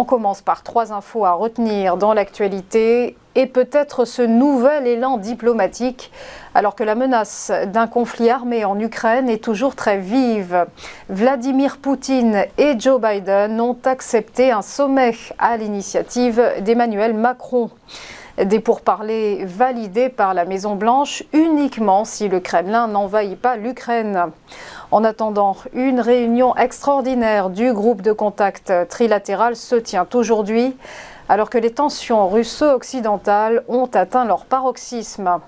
commence par 3 infos à retenir dans l'actualité et peut-être ce nouvel élan diplomatique alors que la menace d'un conflit armé en Ukraine est toujours très vive. Vladimir Poutine et Joe Biden ont accepté un sommet à l'initiative d'Emmanuel Macron. Des pourparlers validés par la Maison-Blanche uniquement si le Kremlin n'envahit pas l'Ukraine. En attendant, une réunion extraordinaire du groupe de contact trilatéral se tient aujourd'hui, alors que les tensions russo-occidentales ont atteint leur paroxysme.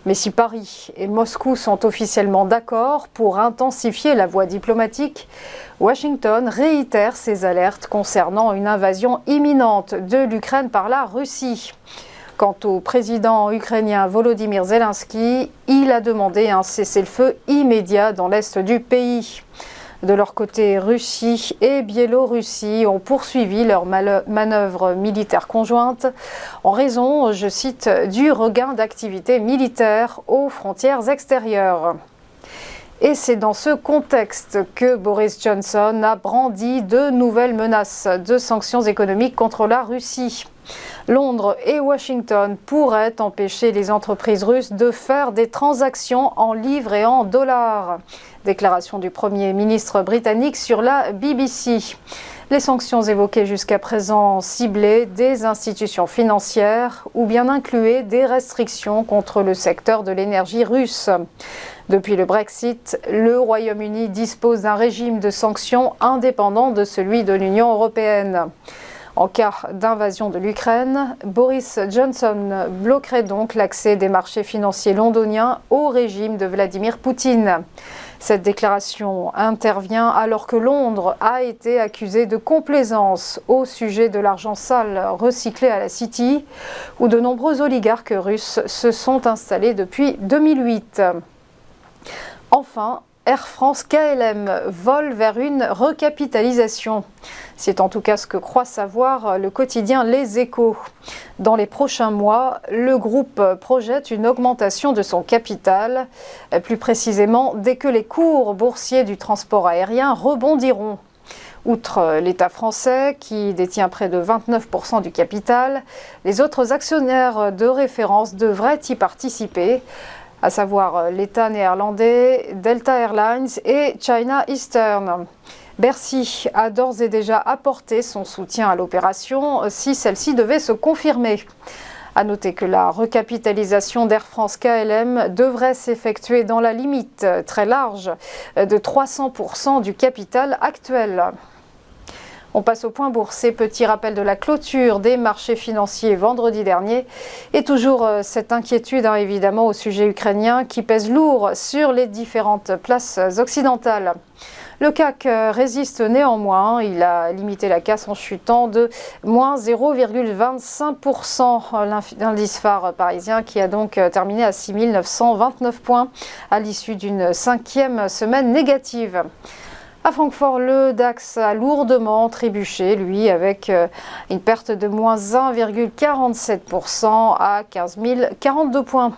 Mais si Paris et Moscou sont officiellement d'accord pour intensifier la voie diplomatique, Washington réitère ses alertes concernant une invasion imminente de l'Ukraine par la Russie. Quant au président ukrainien Volodymyr Zelensky, il a demandé un cessez-le-feu immédiat dans l'est du pays. De leur côté, Russie et Biélorussie ont poursuivi leurs manœuvres militaires conjointes en raison, je cite, du regain d'activité militaire aux frontières extérieures. Et c'est dans ce contexte que Boris Johnson a brandi de nouvelles menaces de sanctions économiques contre la Russie. Londres et Washington pourraient empêcher les entreprises russes de faire des transactions en livres et en dollars. Déclaration du Premier ministre britannique sur la BBC. Les sanctions évoquées jusqu'à présent ciblaient des institutions financières ou bien incluaient des restrictions contre le secteur de l'énergie russe. Depuis le Brexit, le Royaume-Uni dispose d'un régime de sanctions indépendant de celui de l'Union européenne. En cas d'invasion de l'Ukraine, Boris Johnson bloquerait donc l'accès des marchés financiers londoniens au régime de Vladimir Poutine. Cette déclaration intervient alors que Londres a été accusée de complaisance au sujet de l'argent sale recyclé à la City, où de nombreux oligarques russes se sont installés depuis 2008. Enfin, Air France KLM vole vers une recapitalisation. C'est en tout cas ce que croit savoir le quotidien Les Échos. Dans les prochains mois, le groupe projette une augmentation de son capital, plus précisément dès que les cours boursiers du transport aérien rebondiront. Outre l'État français, qui détient près de 29% du capital, les autres actionnaires de référence devraient y participer, à savoir l'État néerlandais, Delta Airlines et China Eastern. Bercy a d'ores et déjà apporté son soutien à l'opération si celle-ci devait se confirmer. À noter que la recapitalisation d'Air France KLM devrait s'effectuer dans la limite très large de 300% du capital actuel. On passe au point boursier, petit rappel de la clôture des marchés financiers vendredi dernier. Et toujours cette inquiétude évidemment au sujet ukrainien qui pèse lourd sur les différentes places occidentales. Le CAC résiste néanmoins, il a limité la casse en chutant de moins 0,25%. L'indice phare parisien qui a donc terminé à 6 929 points à l'issue d'une 5e semaine négative. À Francfort, le DAX a lourdement trébuché, lui, avec une perte de moins 1,47% à 15 042 points.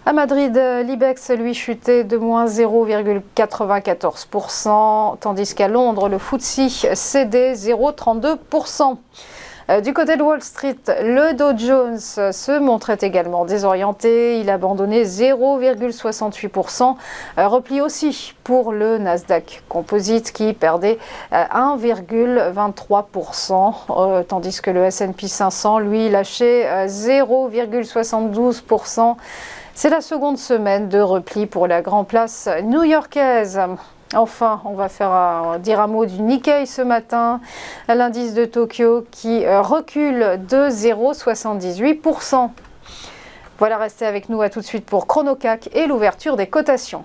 À Madrid, l'IBEX, lui, chutait de moins 0,94%, tandis qu'à Londres, le FTSE cédait 0,32%. Du côté de Wall Street, le Dow Jones se montrait également désorienté. Il abandonnait 0,68%. Repli aussi pour le Nasdaq Composite qui perdait 1,23%, tandis que le S&P 500, lui, lâchait 0,72%. C'est la seconde semaine de repli pour la grande place new-yorkaise. Enfin, on va dire un mot du Nikkei ce matin, l'indice de Tokyo qui recule de 0,78%. Voilà, restez avec nous, à tout de suite pour ChronoCAC et l'ouverture des cotations.